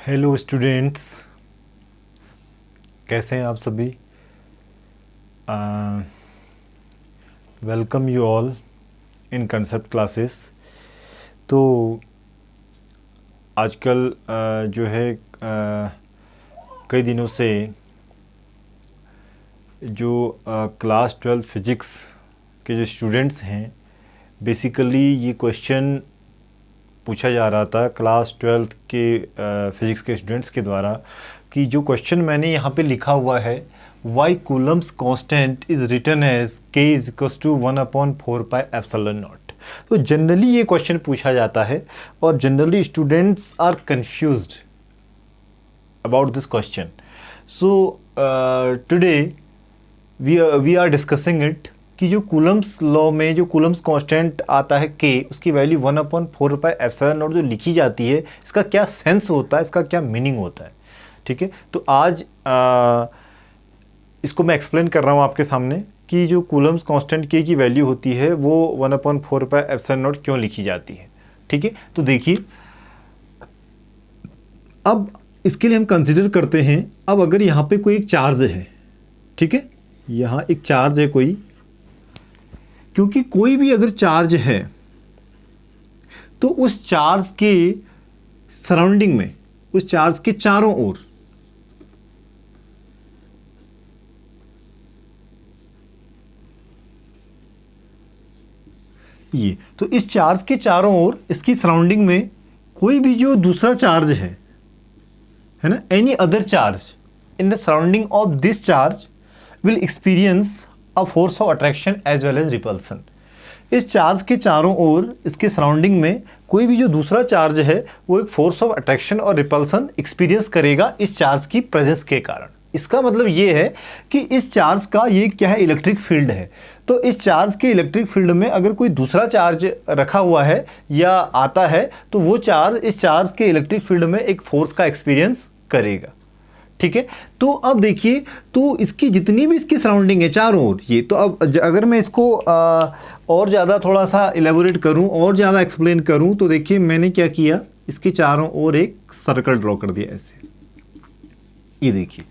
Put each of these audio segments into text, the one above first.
Hello students, कैसे हैं आप सभी। Welcome you all in concept classes. तो आजकल जो है कई दिनों से जो क्लास 12 फिज़िक्स के जो स्टूडेंट्स हैं, बेसिकली ये क्वेश्चन पूछा जा रहा था क्लास 12 के फिज़िक्स के स्टूडेंट्स के द्वारा कि जो क्वेश्चन मैंने यहाँ पे लिखा हुआ है, why Coulomb's constant is written as k is equals to 1/4πε0। तो जनरली ये क्वेश्चन पूछा जाता है और generally students are confused about this question. So today we are discussing it कि जो कूलम्स लॉ में जो कूलम्स कांस्टेंट आता है के, उसकी वैल्यू 1/4πε0 जो लिखी जाती है, इसका क्या सेंस होता है, इसका क्या मीनिंग होता है। ठीक है, तो आज इसको मैं एक्सप्लेन कर रहा हूँ आपके सामने कि जो कूलम्स कांस्टेंट के की वैल्यू होती है वो 1/4πε0 क्यों लिखी जाती है। ठीक है, तो देखिए, अब इसके लिए हम कंसिडर करते हैं, अब अगर यहाँ पे कोई एक चार्ज है, ठीक है, यहाँ एक चार्ज है कोई, क्योंकि कोई भी अगर चार्ज है तो उस चार्ज के सराउंडिंग में, उस चार्ज के चारों ओर ये, तो इस चार्ज के चारों ओर, इसकी सराउंडिंग में कोई भी जो दूसरा चार्ज है ना, any other charge in the surrounding of this charge will experience a force of attraction as well as repulsion. इस चार्ज के चारों ओर, इसके सराउंडिंग में कोई भी जो दूसरा चार्ज है वो एक फोर्स ऑफ अट्रैक्शन और रिपल्सन एक्सपीरियंस करेगा इस चार्ज की प्रेजेंस के कारण। इसका मतलब ये है कि इस चार्ज का ये क्या है, इलेक्ट्रिक फील्ड है। तो इस चार्ज के इलेक्ट्रिक फील्ड में अगर कोई दूसरा चार्ज रखा हुआ है या आता है तो वो चार्ज इस चार्ज के इलेक्ट्रिक फील्ड में एक फोर्स का एक्सपीरियंस करेगा। ठीक है, तो अब देखिए, तो इसकी जितनी भी इसकी सराउंडिंग है चारों ओर ये, तो अब अगर मैं इसको और ज़्यादा थोड़ा सा इलेबोरेट करूं और ज़्यादा एक्सप्लेन करूं, तो देखिए मैंने क्या किया, इसके चारों ओर एक सर्कल ड्रॉ कर दिया ऐसे, ये देखिए।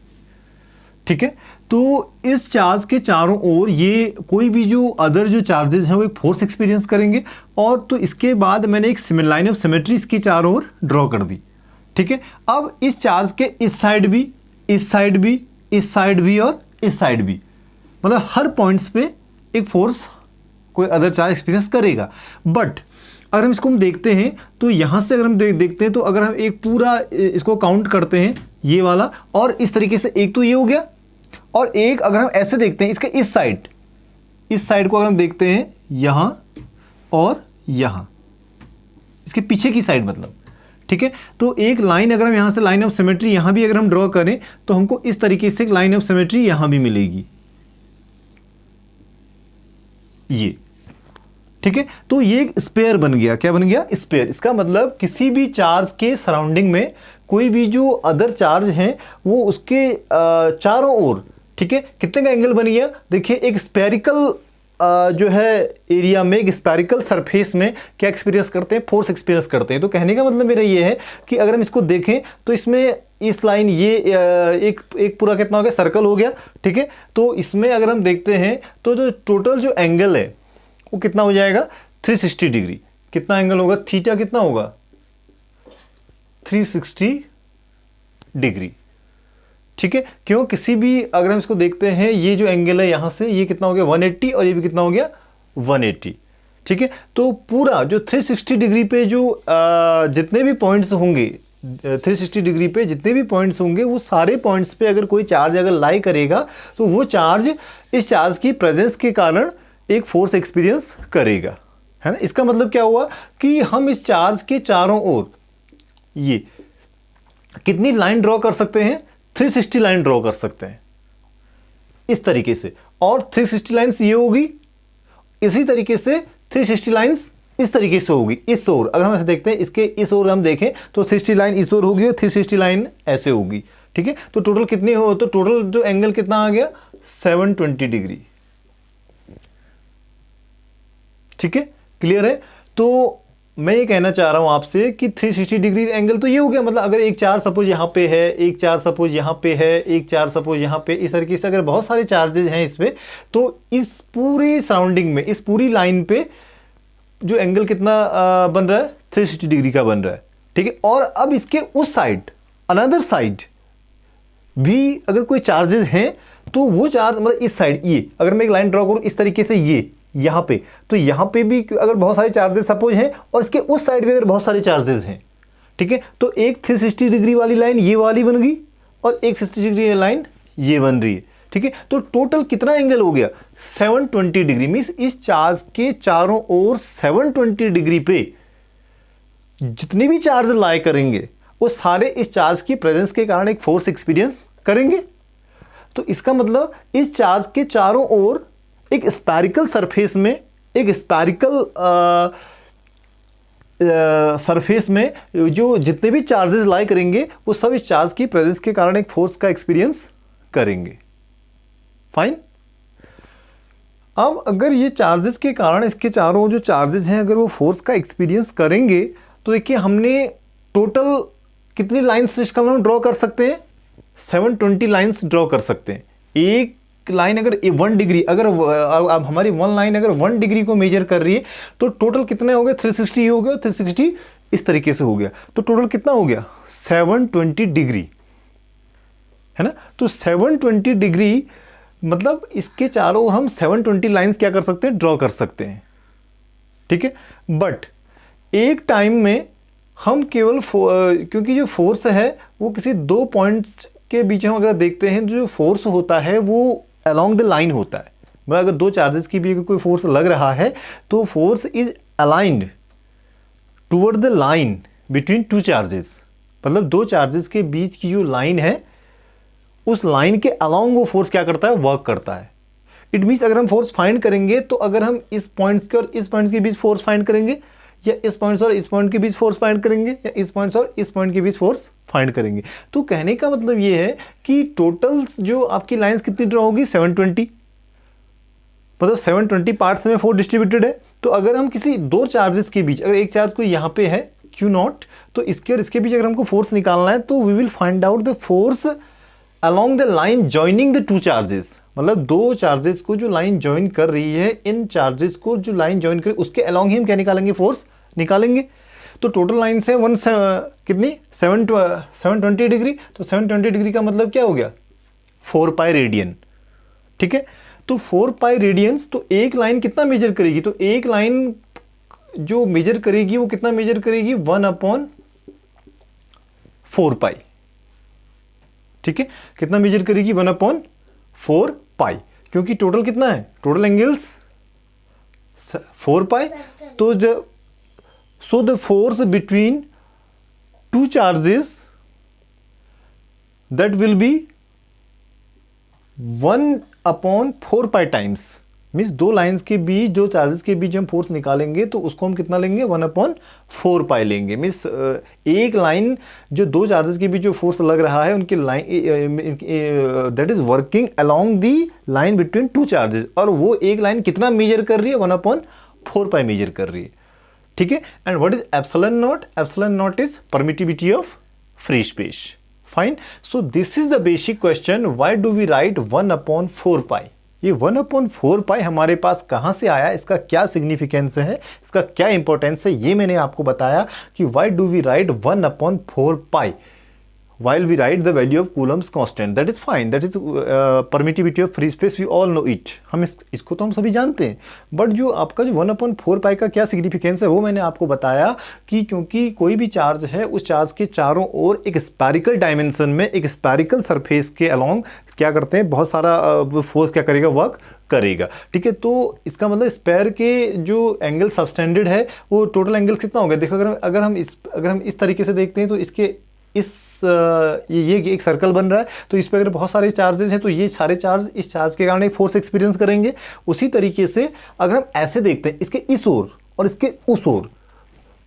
ठीक है, तो इस चार्ज के चारों ओर ये कोई भी जो अदर जो चार्जेस हैं वो एक फोर्स एक्सपीरियंस करेंगे, और तो इसके बाद मैंने एक लाइन ऑफ सिमेट्री इसकी चारों ओर ड्रॉ कर दी। ठीक है, अब इस चार्ज के इस साइड भी, इस साइड भी, इस साइड भी और इस साइड भी, मतलब हर पॉइंट्स पे एक फोर्स कोई अदर चार्ज एक्सपीरियंस करेगा। बट अगर हम इसको देखते हैं तो यहाँ से अगर हम देखते हैं तो अगर हम एक पूरा इसको काउंट करते हैं, ये वाला और इस तरीके से, एक तो ये हो गया, और एक अगर हम ऐसे देखते हैं इसके इस साइड को अगर हम देखते हैं यहाँ और यहाँ, इसके पीछे की साइड मतलब। ठीक है, तो एक लाइन अगर हम यहाँ से लाइन ऑफ सिमेट्री यहाँ भी अगर हम ड्रॉ करें तो हमको इस तरीके से लाइन ऑफ सिमेट्री यहाँ भी मिलेगी, ये। ठीक है, तो ये एक स्पेयर बन गया। क्या बन गया? स्पेयर। इसका मतलब किसी भी चार्ज के सराउंडिंग में कोई भी जो अदर चार्ज हैं वो उसके चारों ओर, ठीक है, कितने का एंगल बन गया। देखिए, एक स्पेरिकल जो है एरिया में, एक स्पेरिकल सरफेस में क्या एक्सपीरियंस करते हैं, फोर्स एक्सपीरियंस करते हैं। तो कहने का मतलब मेरा ये है कि अगर हम इसको देखें तो इसमें इस लाइन ये एक पूरा कितना हो गया, सर्कल हो गया। ठीक है, तो इसमें अगर हम देखते हैं तो जो टोटल जो एंगल है वो कितना हो जाएगा, 360 डिग्री। कितना एंगल होगा, थीटा कितना होगा, 360 डिग्री। ठीक है, क्यों, किसी भी अगर हम इसको देखते हैं, ये जो एंगल है यहां से ये कितना हो गया 180, और ये भी कितना हो गया 180। ठीक है, तो पूरा जो 360 डिग्री पे जो जितने भी पॉइंट्स होंगे, 360 डिग्री पे जितने भी पॉइंट्स होंगे, वो सारे पॉइंट्स पे अगर कोई चार्ज अगर लाई करेगा तो वो चार्ज इस चार्ज की प्रेजेंस के कारण एक फोर्स एक्सपीरियंस करेगा, है ना। इसका मतलब क्या हुआ कि हम इस चार्ज के चारों ओर ये कितनी लाइन ड्रॉ कर सकते हैं, 360 लाइन ड्रॉ कर सकते हैं इस तरीके से। और 360 लाइन्स ये होगी, इसी तरीके से 360 लाइन्स इस तरीके से होगी इस ओर। अगर हम ऐसे देखते हैं, इसके इस ओर हम देखें तो 60 लाइन इस ओर होगी और 360 लाइन ऐसे होगी। ठीक है, तो टोटल कितने हो, तो टोटल जो एंगल कितना आ गया, 720 डिग्री। ठीक है, क्लियर है। तो मैं ये कहना चाह रहा हूँ आपसे कि 360 डिग्री एंगल तो ये हो गया, मतलब अगर एक चार्ज सपोज यहाँ पे है, एक चार्ज सपोज यहाँ पे है, एक चार्ज सपोज यहाँ पे, इस तरीके से अगर बहुत सारे चार्जेस हैं इसमें, तो इस पूरी सराउंडिंग में, इस पूरी लाइन पे जो एंगल कितना बन रहा है, 360 डिग्री का बन रहा है, ठीक है। और अब इसके उस साइड, अनदर साइड भी अगर कोई चार्जेस हैं, तो वो चार्ज मतलब इस साइड, ये अगर मैं एक लाइन ड्रॉ करूँ इस तरीके से, ये यहाँ पे, तो यहाँ पे भी अगर बहुत सारे चार्जेस सपोज हैं, और इसके उस साइड भी अगर बहुत सारे चार्जेस हैं, ठीक है, तो एक 360 डिग्री वाली लाइन ये वाली बन गई, और एक 60 डिग्री लाइन ये बन रही है, ठीक है। तो टोटल कितना एंगल हो गया, 720 डिग्री। मीन्स इस चार्ज के चारों ओर 720 डिग्री पे जितने भी चार्ज लाई करेंगे, वो सारे इस चार्ज की प्रेजेंस के कारण एक फोर्स एक्सपीरियंस करेंगे। तो इसका मतलब इस चार्ज के चारों ओर एक स्फेरिकल सरफेस में, एक स्फेरिकल सरफेस में जो जितने भी चार्जेस लाई करेंगे, वो सब इस चार्ज की प्रेजेंस के कारण एक फोर्स का एक्सपीरियंस करेंगे। फाइन। अब अगर ये चार्जेस के कारण इसके चारों जो चार्जेस हैं, अगर वो फोर्स का एक्सपीरियंस करेंगे, तो देखिए हमने टोटल कितनी लाइन्स इसका हम ड्रॉ कर सकते हैं, 720 लाइन्स ड्रॉ कर सकते हैं। एक लाइन अगर 1 डिग्री, अगर अब हमारी वन लाइन अगर 1 डिग्री को मेजर कर रही है, तो टोटल कितने हो गए, 360 हो गया, 360 इस तरीके से हो गया, तो टोटल कितना हो गया, 720 डिग्री, है ना। तो 720 डिग्री मतलब इसके चारों हम 720 लाइंस क्या कर सकते हैं, ड्रॉ कर सकते हैं, ठीक है। बट एक टाइम में हम केवल क्योंकि जो फोर्स है वो किसी दो पॉइंट्स के बीच में अगर देखते हैं, जो फोर्स होता है वो अलोंग द लाइन होता है। मतलब अगर दो चार्जेस की भी कोई फोर्स लग रहा है, तो force is aligned toward the line between two charges. मतलब दो चार्जेस के बीच की जो लाइन है, उस लाइन के अलोंग वो फोर्स क्या करता है, वर्क करता है। इट मीन्स अगर हम फोर्स फाइंड करेंगे, तो अगर हम इस पॉइंट के और इस पॉइंट के बीच फोर्स फाइंड करेंगे, या इस पॉइंट और इस पॉइंट के बीच फोर्स फाइंड करेंगे, या इस पॉइंट और इस पॉइंट के बीच फोर्स फाइंड करेंगे, तो कहने का मतलब ये है कि टोटल जो आपकी लाइंस कितनी ड्रॉ होगी, 720। मतलब 720 पार्ट्स में फोर्स डिस्ट्रीब्यूटेड है। तो अगर हम किसी दो चार्जेस के बीच, अगर एक चार्ज को यहाँ पे है Q0, तो इसके और इसके बीच अगर हमको फोर्स निकालना है, तो we will find out the force along the line joining the two charges। मतलब दो चार्जेस को जो लाइन ज्वाइन कर रही है, इन चार्जेस को जो लाइन ज्वाइन कर, उसके along ही हम क्या निकालेंगे, फोर्स निकालेंगे। तो टोटल लाइन से कितनी 720 डिग्री। तो 720 डिग्री का मतलब क्या हो गया, 4 पाई रेडियन, ठीक है। तो 4 पाई रेडियंस, तो एक लाइन कितना मेजर करेगी, तो एक लाइन जो मेजर करेगी वो कितना मेजर करेगी, 1/4 पाई, ठीक है। कितना मेजर करेगी, 1/4 पाई, क्योंकि टोटल कितना है, टोटल एंगल्स 4 पाई। तो जो so the force between two charges that will be 1/4 pi times. Means दो लाइंस के बीच, दो चार्जेस के बीच हम फोर्स निकालेंगे, तो उसको हम कितना लेंगे, 1/4 पाई लेंगे। मीन्स एक लाइन जो दो चार्जेस के बीच जो फोर्स लग रहा है, उनकी line that is working along the line between two charges, और वो एक लाइन कितना मेजर कर रही है, 1/4 पाई मेजर कर रही है, ठीक है। And what is epsilon naught, epsilon naught is permittivity of free space. Fine. So this is the basic question, why do we write 1/4 pi. ये 1/4 पाई हमारे पास कहाँ से आया, इसका क्या सिग्निफिकेंस है, इसका क्या इंपॉर्टेंस है, ये मैंने आपको बताया कि why do we write 1/4 pi while we write the value of Coulomb's constant. That is fine, that is permittivity of free space, we all know it। हम इसको तो हम सभी जानते हैं। बट जो आपका जो 1/4 पाई का क्या सिग्निफिकेंस है, वो मैंने आपको बताया कि क्योंकि कोई भी चार्ज है, उस चार्ज के चारों ओर एक स्पेरिकल डायमेंशन में, एक स्पेरिकल सरफेस के अलोंग क्या करते हैं, बहुत सारा फोर्स क्या करेगा, वर्क करेगा, ठीक है। तो इसका मतलब स्पेयर के जो एंगल सबस्टेंडेड है, वो टोटल एंगल कितना होगा। देखो अगर हम इस तरीके से देखते हैं, तो इसके ये एक सर्कल बन रहा है, तो इस पर अगर बहुत सारे चार्जेस हैं, तो ये सारे चार्ज इस चार्ज के कारण एक फोर्स एक्सपीरियंस करेंगे। उसी तरीके से अगर हम ऐसे देखते हैं, इसके इस ओर और इसके उस ओर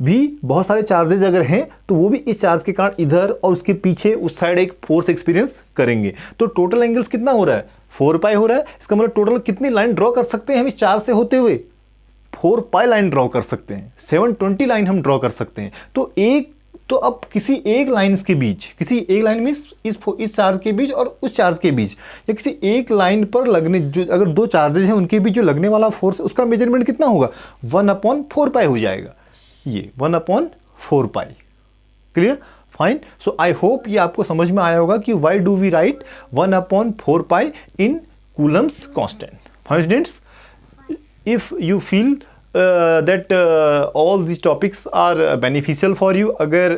भी बहुत सारे चार्जेस अगर हैं, तो वो भी इस चार्ज के कारण इधर और उसके पीछे उस साइड एक फोर्स एक्सपीरियंस करेंगे। तो टोटल एंगल्स कितना हो रहा है, 4 पाई हो रहा है। इसका मतलब टोटल कितनी लाइन ड्रॉ कर सकते हैं हम इस चार्ज से होते हुए, 4 पाई लाइन ड्रॉ कर सकते हैं, 720 लाइन हम ड्रॉ कर सकते हैं। तो अब किसी एक लाइन्स के बीच, किसी एक लाइन में इस चार्ज के बीच और उस चार्ज के बीच, या किसी एक लाइन पर लगने, जो अगर 2 चार्जेज हैं उनके बीच जो लगने वाला फोर्स है उसका मेजरमेंट कितना होगा, 1/4 पाई हो जाएगा, ये 1/4 pi. Clear, fine. So I hope ये आपको समझ में आया होगा कि why do we write 1/4 pi in Coulomb's constant. Fine students, if you feel that all these topics are beneficial for you, अगर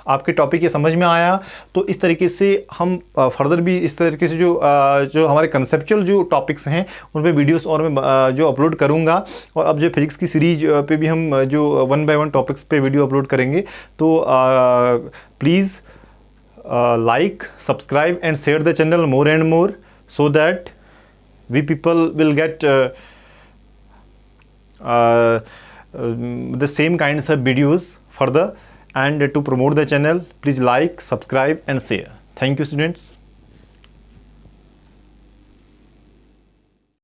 आपके टॉपिक ये समझ में आया तो इस तरीके से हम फर्दर भी इस तरीके से जो हमारे कंसेप्चुअल जो टॉपिक्स हैं उन पे वीडियोस और मैं जो अपलोड करूँगा। और अब जो फिजिक्स की सीरीज पे भी हम जो 1 by 1 टॉपिक्स पे वीडियो अपलोड करेंगे, तो please like, subscribe and share the channel more and more, so that we people will get the same kinds of videos further. And to promote the channel, please like, subscribe and share. Thank you, students.